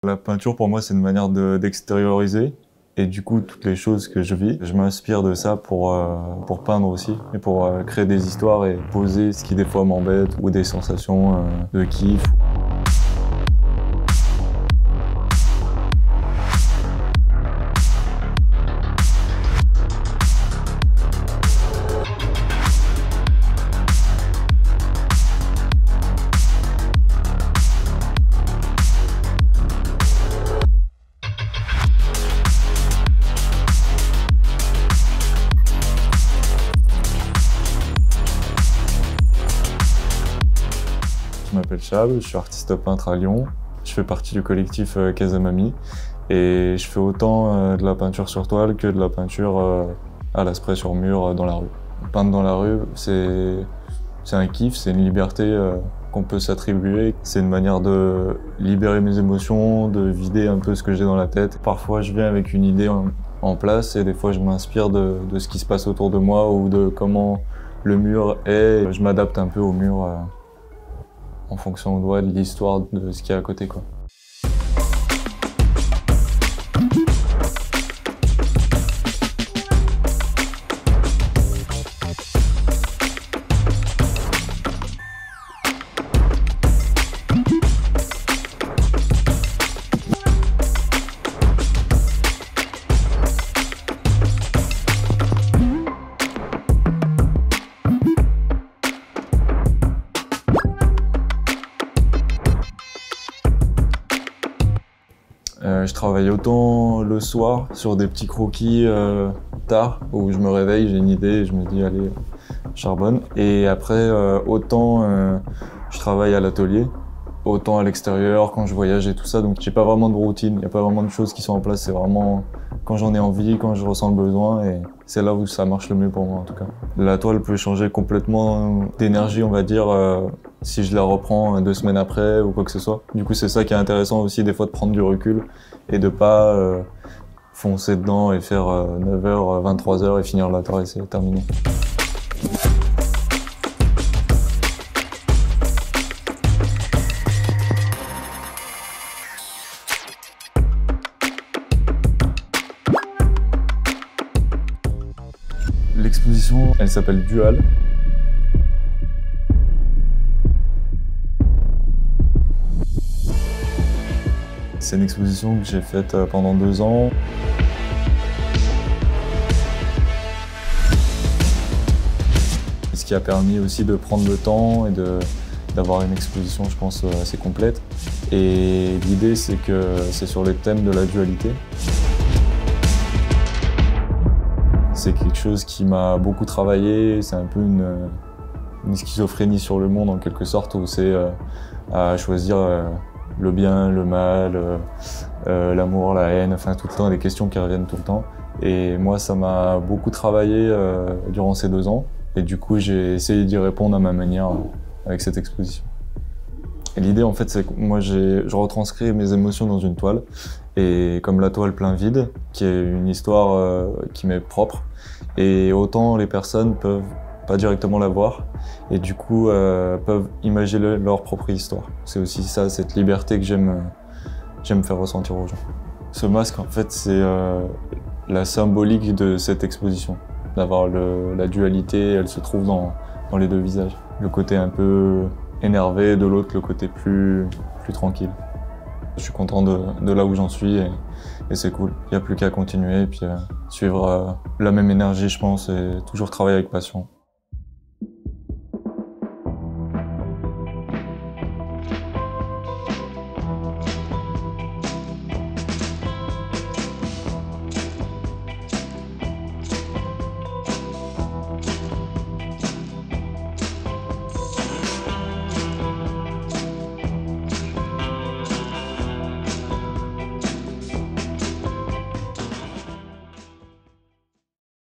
La peinture, pour moi, c'est une manière d'extérioriser. Et du coup, toutes les choses que je vis, je m'inspire de ça pour peindre aussi. Et pour créer des histoires et poser ce qui des fois m'embête ou des sensations de kiff. Je m'appelle Chab, je suis artiste peintre à Lyon. Je fais partie du collectif Casamami et je fais autant de la peinture sur toile que de la peinture à la spray sur mur dans la rue. Peindre dans la rue, c'est un kiff, c'est une liberté qu'on peut s'attribuer. C'est une manière de libérer mes émotions, de vider un peu ce que j'ai dans la tête. Parfois, je viens avec une idée en place et des fois, je m'inspire de ce qui se passe autour de moi ou de comment le mur est. Je m'adapte un peu au mur en fonction de l'histoire de ce qu'il y a à côté, quoi. Je travaille autant le soir sur des petits croquis tard, où je me réveille, j'ai une idée et je me dis allez, charbonne. Et après, autant je travaille à l'atelier, autant à l'extérieur, quand je voyage et tout ça. Donc j'ai pas vraiment de routine, il n'y a pas vraiment de choses qui sont en place, c'est vraiment quand j'en ai envie, quand je ressens le besoin, et c'est là où ça marche le mieux pour moi en tout cas. La toile peut changer complètement d'énergie, on va dire, si je la reprends 2 semaines après ou quoi que ce soit. Du coup c'est ça qui est intéressant aussi des fois, de prendre du recul et de pas foncer dedans et faire 9h, 23h et finir la toile et c'est terminé. L'exposition, elle s'appelle Dual. C'est une exposition que j'ai faite pendant 2 ans. Ce qui a permis aussi de prendre le temps et d'avoir une exposition, je pense, assez complète. Et l'idée, c'est que c'est sur les thèmes de la dualité. C'est quelque chose qui m'a beaucoup travaillé, c'est un peu une schizophrénie sur le monde en quelque sorte, où c'est à choisir le bien, le mal, l'amour, la haine, enfin tout le temps des questions qui reviennent tout le temps. Et moi ça m'a beaucoup travaillé durant ces 2 ans et du coup j'ai essayé d'y répondre à ma manière avec cette exposition. Et l'idée en fait c'est que moi je retranscris mes émotions dans une toile, et comme la toile plein vide, qui est une histoire qui m'est propre, et autant les personnes peuvent pas directement la voir et du coup peuvent imaginer leur propre histoire. C'est aussi ça, cette liberté que j'aime faire ressentir aux gens. Ce masque en fait c'est la symbolique de cette exposition, d'avoir la dualité, elle se trouve dans les 2 visages. Le côté un peu énervé, de l'autre le côté plus tranquille. Je suis content de là où j'en suis et c'est cool. Il n'y a plus qu'à continuer et puis suivre la même énergie je pense et toujours travailler avec passion.